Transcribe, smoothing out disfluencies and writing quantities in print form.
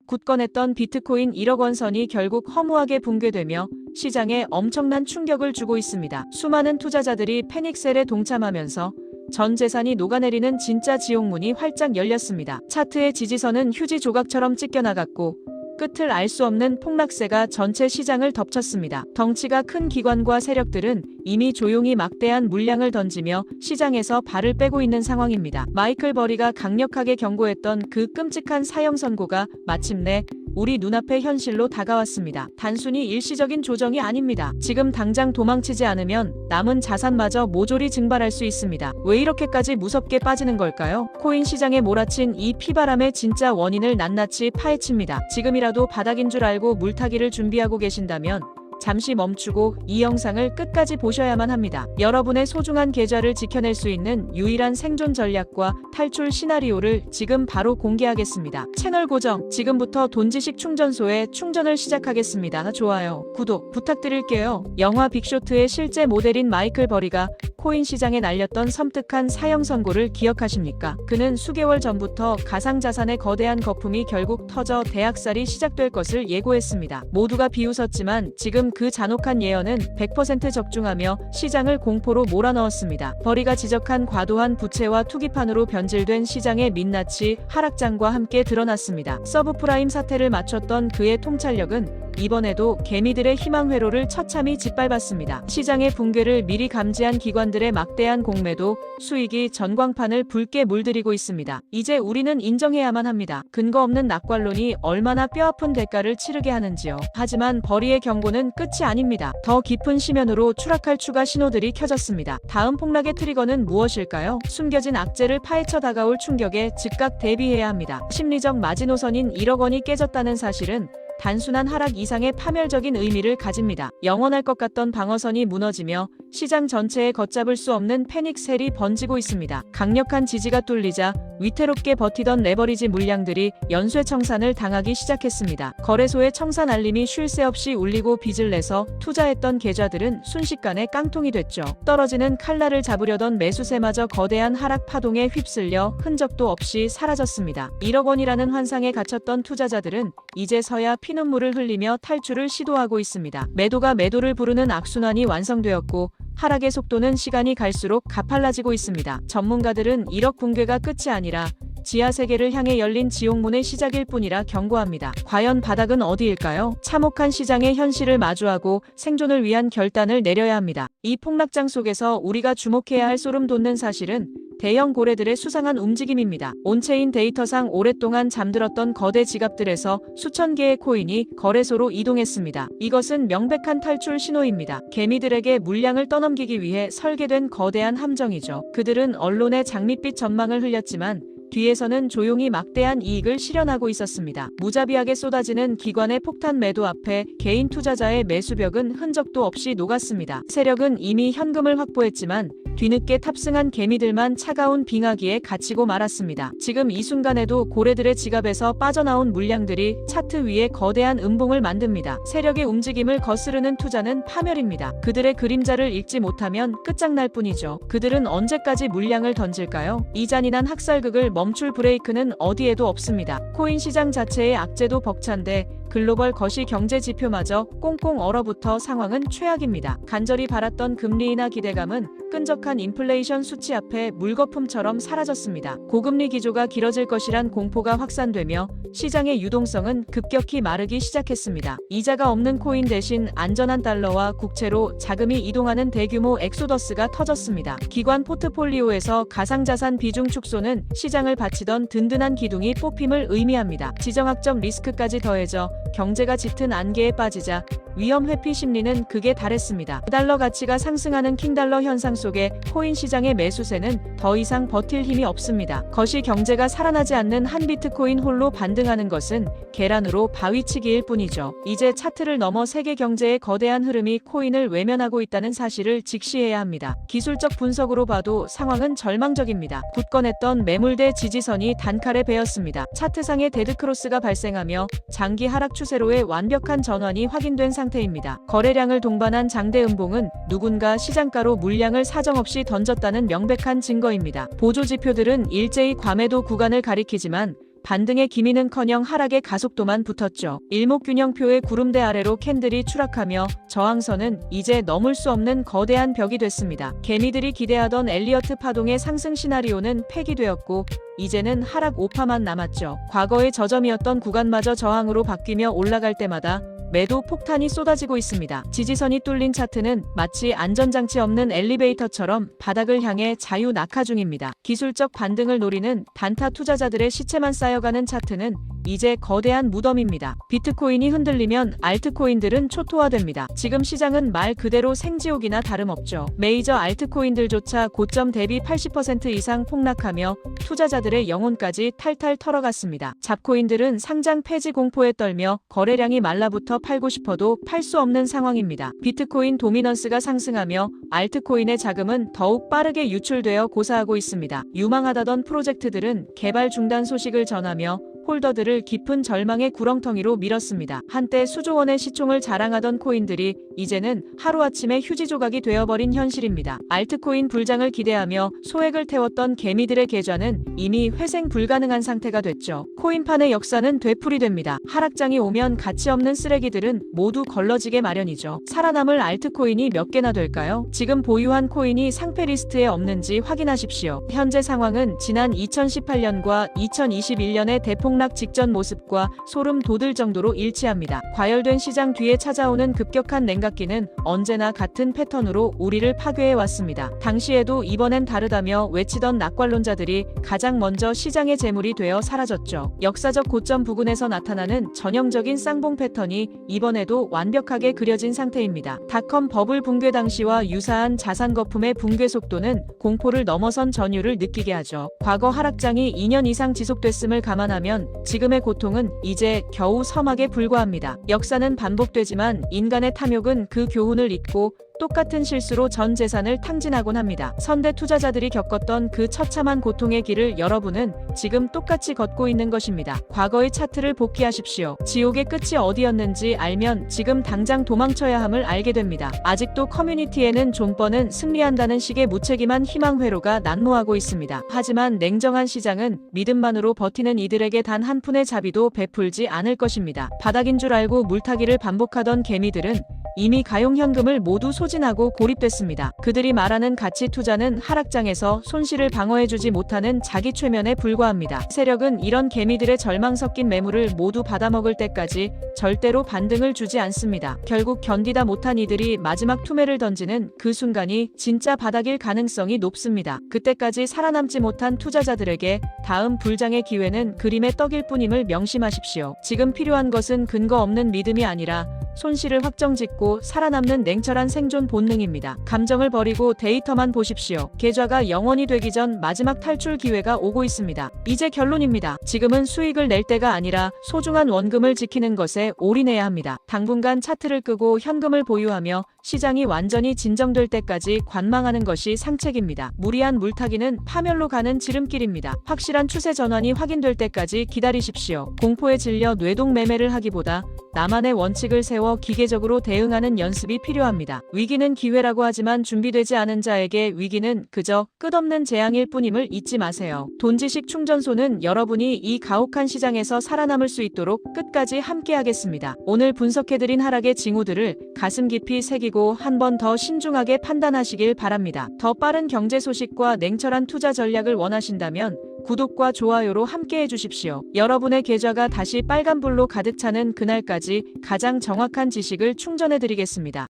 굳건했던 비트코인 1억 원 선이 결국 허무하게 붕괴되며 시장에 엄청난 충격을 주고 있습니다. 수많은 투자자들이 패닉셀에 동참하면서 전 재산이 녹아내리는 진짜 지옥문이 활짝 열렸습니다. 차트의 지지선은 휴지 조각처럼 찢겨나갔고 끝을 알 수 없는 폭락세가 전체 시장을 덮쳤습니다. 덩치가 큰 기관과 세력들은 이미 조용히 막대한 물량을 던지며 시장에서 발을 빼고 있는 상황입니다. 마이클 버리가 강력하게 경고했던 그 끔찍한 사형 선고가 마침내 우리 눈앞의 현실로 다가왔습니다. 단순히 일시적인 조정이 아닙니다. 지금 당장 도망치지 않으면 남은 자산마저 모조리 증발할 수 있습니다. 왜 이렇게까지 무섭게 빠지는 걸까요? 코인 시장에 몰아친 이 피바람의 진짜 원인을 낱낱이 파헤칩니다. 지금이라도 바닥인 줄 알고 물타기를 준비하고 계신다면 잠시 멈추고 이 영상을 끝까지 보셔야만 합니다. 여러분의 소중한 계좌를 지켜낼 수 있는 유일한 생존 전략과 탈출 시나리오를 지금 바로 공개하겠습니다. 채널 고정, 지금부터 돈지식 충전소에 충전을 시작하겠습니다. 좋아요, 구독 부탁드릴게요. 영화 빅쇼트의 실제 모델인 마이클 버리가 코인 시장에 날렸던 섬뜩한 사형 선고를 기억하십니까? 그는 수개월 전부터 가상자산의 거대한 거품이 결국 터져 대학살이 시작될 것을 예고했습니다. 모두가 비웃었지만 지금 그 잔혹한 예언은 100% 적중하며 시장을 공포로 몰아넣었습니다. 버리가 지적한 과도한 부채와 투기판으로 변질된 시장의 민낯이 하락장과 함께 드러났습니다. 서브프라임 사태를 맞췄던 그의 통찰력은 이번에도 개미들의 희망 회로를 처참히 짓밟았습니다. 시장의 붕괴를 미리 감지한 기관들의 막대한 공매도 수익이 전광판을 붉게 물들이고 있습니다. 이제 우리는 인정해야만 합니다. 근거 없는 낙관론이 얼마나 뼈아픈 대가를 치르게 하는지요. 하지만 버리의 경고는 끝이 아닙니다. 더 깊은 심연으로 추락할 추가 신호들이 켜졌습니다. 다음 폭락의 트리거는 무엇일까요? 숨겨진 악재를 파헤쳐 다가올 충격에 즉각 대비해야 합니다. 심리적 마지노선인 1억 원이 깨졌다는 사실은 단순한 하락 이상의 파멸적인 의미를 가집니다. 영원할 것 같던 방어선이 무너지며 시장 전체에 걷잡을 수 없는 패닉셀이 번지고 있습니다. 강력한 지지가 뚫리자 위태롭게 버티던 레버리지 물량들이 연쇄청산을 당하기 시작했습니다. 거래소의 청산 알림이 쉴 새 없이 울리고 빚을 내서 투자했던 계좌들은 순식간에 깡통이 됐죠. 떨어지는 칼날을 잡으려던 매수세마저 거대한 하락 파동에 휩쓸려 흔적도 없이 사라졌습니다. 1억 원이라는 환상에 갇혔던 투자자들은 이제서야 피눈물을 흘리며 탈출을 시도하고 있습니다. 매도가 매도를 부르는 악순환이 완성되었고 하락의 속도는 시간이 갈수록 가팔라지고 있습니다. 전문가들은 1억 붕괴가 끝이 아니라 지하 세계를 향해 열린 지옥문의 시작일 뿐이라 경고합니다. 과연 바닥은 어디일까요? 참혹한 시장의 현실을 마주하고 생존을 위한 결단을 내려야 합니다. 이 폭락장 속에서 우리가 주목해야 할 소름 돋는 사실은 대형 고래들의 수상한 움직임입니다. 온체인 데이터상 오랫동안 잠들었던 거대 지갑들에서 수천 개의 코인이 거래소로 이동했습니다. 이것은 명백한 탈출 신호입니다. 개미들에게 물량을 떠넘기기 위해 설계된 거대한 함정이죠. 그들은 언론의 장밋빛 전망을 흘렸지만 뒤에서는 조용히 막대한 이익을 실현하고 있었습니다. 무자비하게 쏟아지는 기관의 폭탄 매도 앞에 개인 투자자의 매수벽은 흔적도 없이 녹았습니다. 세력은 이미 현금을 확보했지만 뒤늦게 탑승한 개미들만 차가운 빙하기에 갇히고 말았습니다. 지금 이 순간에도 고래들의 지갑에서 빠져나온 물량들이 차트 위에 거대한 음봉을 만듭니다. 세력의 움직임을 거스르는 투자는 파멸입니다. 그들의 그림자를 읽지 못하면 끝장날 뿐이죠. 그들은 언제까지 물량을 던질까요? 이 잔인한 학살극을 멈출 브레이크는 어디에도 없습니다. 코인 시장 자체의 악재도 벅찬데 글로벌 거시 경제 지표마저 꽁꽁 얼어붙어 상황은 최악입니다. 간절히 바랐던 금리 인하 기대감은 끈적한 인플레이션 수치 앞에 물거품처럼 사라졌습니다. 고금리 기조가 길어질 것이란 공포가 확산되며 시장의 유동성은 급격히 마르기 시작했습니다. 이자가 없는 코인 대신 안전한 달러와 국채로 자금이 이동하는 대규모 엑소더스가 터졌습니다. 기관 포트폴리오에서 가상자산 비중 축소는 시장을 바치던 든든한 기둥이 뽑힘을 의미합니다. 지정학적 리스크까지 더해져 경제가 짙은 안개에 빠지자 위험 회피 심리는 극에 달했습니다. 달러 가치가 상승하는 킹달러 현상 속에 코인 시장의 매수세는 더 이상 버틸 힘이 없습니다. 거시 경제가 살아나지 않는 한 비트코인 홀로 반등하는 것은 계란으로 바위치기일 뿐이죠. 이제 차트를 넘어 세계 경제의 거대한 흐름이 코인을 외면하고 있다는 사실을 직시해야 합니다. 기술적 분석으로 봐도 상황은 절망적입니다. 굳건했던 매물대 지지선이 단칼에 베었습니다. 차트상의 데드크로스가 발생하며 장기 하락 추세로의 완벽한 전환이 확인된 상태입니다. 거래량을 동반한 장대 음봉은 누군가 시장가로 물량을 사정없이 던졌다는 명백한 증거입니다. 보조 지표들은 일제히 과매도 구간을 가리키지만 반등의 기미는커녕 하락의 가속도만 붙었죠. 일목균형표의 구름대 아래로 캔들이 추락하며 저항선은 이제 넘을 수 없는 거대한 벽이 됐습니다. 개미들이 기대하던 엘리어트 파동의 상승 시나리오는 폐기되었고 이제는 하락 오파만 남았죠. 과거의 저점이었던 구간마저 저항으로 바뀌며 올라갈 때마다 매도 폭탄이 쏟아지고 있습니다. 지지선이 뚫린 차트는 마치 안전장치 없는 엘리베이터처럼 바닥을 향해 자유 낙하 중입니다. 기술적 반등을 노리는 단타 투자자들의 시체만 쌓여가는 차트는 이제 거대한 무덤입니다. 비트코인이 흔들리면 알트코인들은 초토화됩니다. 지금 시장은 말 그대로 생지옥이나 다름없죠. 메이저 알트코인들조차 고점 대비 80% 이상 폭락하며 투자자들의 영혼까지 탈탈 털어갔습니다. 잡코인들은 상장 폐지 공포에 떨며 거래량이 말라붙어 팔고 싶어도 팔 수 없는 상황입니다. 비트코인 도미넌스가 상승하며 알트코인의 자금은 더욱 빠르게 유출되어 고사하고 있습니다. 유망하다던 프로젝트들은 개발 중단 소식을 전하며 홀더들을 깊은 절망의 구렁텅이로 밀었습니다. 한때 수조 원의 시총을 자랑하던 코인들이 이제는 하루아침에 휴지 조각이 되어버린 현실입니다. 알트코인 불장을 기대하며 소액을 태웠던 개미들의 계좌는 이미 회생 불가능한 상태가 됐죠. 코인판의 역사는 되풀이됩니다. 하락장이 오면 가치 없는 쓰레기들은 모두 걸러지게 마련이죠. 살아남을 알트코인이 몇 개나 될까요? 지금 보유한 코인이 상패 리스트에 없는지 확인하십시오. 현재 상황은 지난 2018년과 2021년의 대폭락 직전 모습과 소름 돋을 정도로 일치합니다. 과열된 시장 뒤에 찾아오는 급격한 냉각기는 언제나 같은 패턴으로 우리를 파괴해왔습니다. 당시에도 이번엔 다르다며 외치던 낙관론자들이 가장 먼저 시장의 재물이 되어 사라졌죠. 역사적 고점 부근에서 나타나는 전형적인 쌍봉 패턴이 이번에도 완벽하게 그려진 상태입니다. 닷컴 버블 붕괴 당시와 유사한 자산 거품의 붕괴 속도는 공포를 넘어선 전율을 느끼게 하죠. 과거 하락장이 2년 이상 지속됐음을 감안하면 지금의 고통은 이제 겨우 서막에 불과합니다. 역사는 반복되지만 인간의 탐욕은 그 교훈을 잊고 똑같은 실수로 전 재산을 탕진하곤 합니다. 선대 투자자들이 겪었던 그 처참한 고통의 길을 여러분은 지금 똑같이 걷고 있는 것입니다. 과거의 차트를 복귀하십시오. 지옥의 끝이 어디였는지 알면 지금 당장 도망쳐야 함을 알게 됩니다. 아직도 커뮤니티에는 존버는 승리한다는 식의 무책임한 희망 회로가 난무하고 있습니다. 하지만 냉정한 시장은 믿음만으로 버티는 이들에게 단 한 푼의 자비도 베풀지 않을 것입니다. 바닥인 줄 알고 물타기를 반복하던 개미들은 이미 가용현금을 모두 소진하고 고립됐습니다. 그들이 말하는 가치 투자는 하락장에서 손실을 방어해주지 못하는 자기 최면에 불과합니다. 세력은 이런 개미들의 절망 섞인 매물을 모두 받아먹을 때까지 절대로 반등을 주지 않습니다. 결국 견디다 못한 이들이 마지막 투매를 던지는 그 순간이 진짜 바닥일 가능성이 높습니다. 그때까지 살아남지 못한 투자자들에게 다음 불장의 기회는 그림의 떡일 뿐임을 명심하십시오. 지금 필요한 것은 근거 없는 믿음이 아니라 손실을 확정짓고 살아남는 냉철한 생존 본능입니다. 감정을 버리고 데이터만 보십시오. 계좌가 영원이 되기 전 마지막 탈출 기회가 오고 있습니다. 이제 결론입니다. 지금은 수익을 낼 때가 아니라 소중한 원금을 지키는 것에 올인해야 합니다. 당분간 차트를 끄고 현금을 보유하며 시장이 완전히 진정될 때까지 관망하는 것이 상책입니다. 무리한 물타기는 파멸로 가는 지름길입니다. 확실한 추세 전환이 확인될 때까지 기다리십시오. 공포에 질려 뇌동 매매를 하기보다 나만의 원칙을 세워 기계적으로 대응하는 연습이 필요합니다. 위기는 기회라고 하지만 준비되지 않은 자에게 위기는 그저 끝없는 재앙일 뿐임을 잊지 마세요. 돈지식 충전소는 여러분이 이 가혹한 시장에서 살아남을 수 있도록 끝까지 함께하겠습니다. 오늘 분석해드린 하락의 징후들을 가슴 깊이 새기고 한 번 더 신중하게 판단하시길 바랍니다. 더 빠른 경제 소식과 냉철한 투자 전략을 원하신다면 구독과 좋아요로 함께해 주십시오. 여러분의 계좌가 다시 빨간불로 가득 차는 그날까지 가장 정확한 지식을 충전해 드리겠습니다.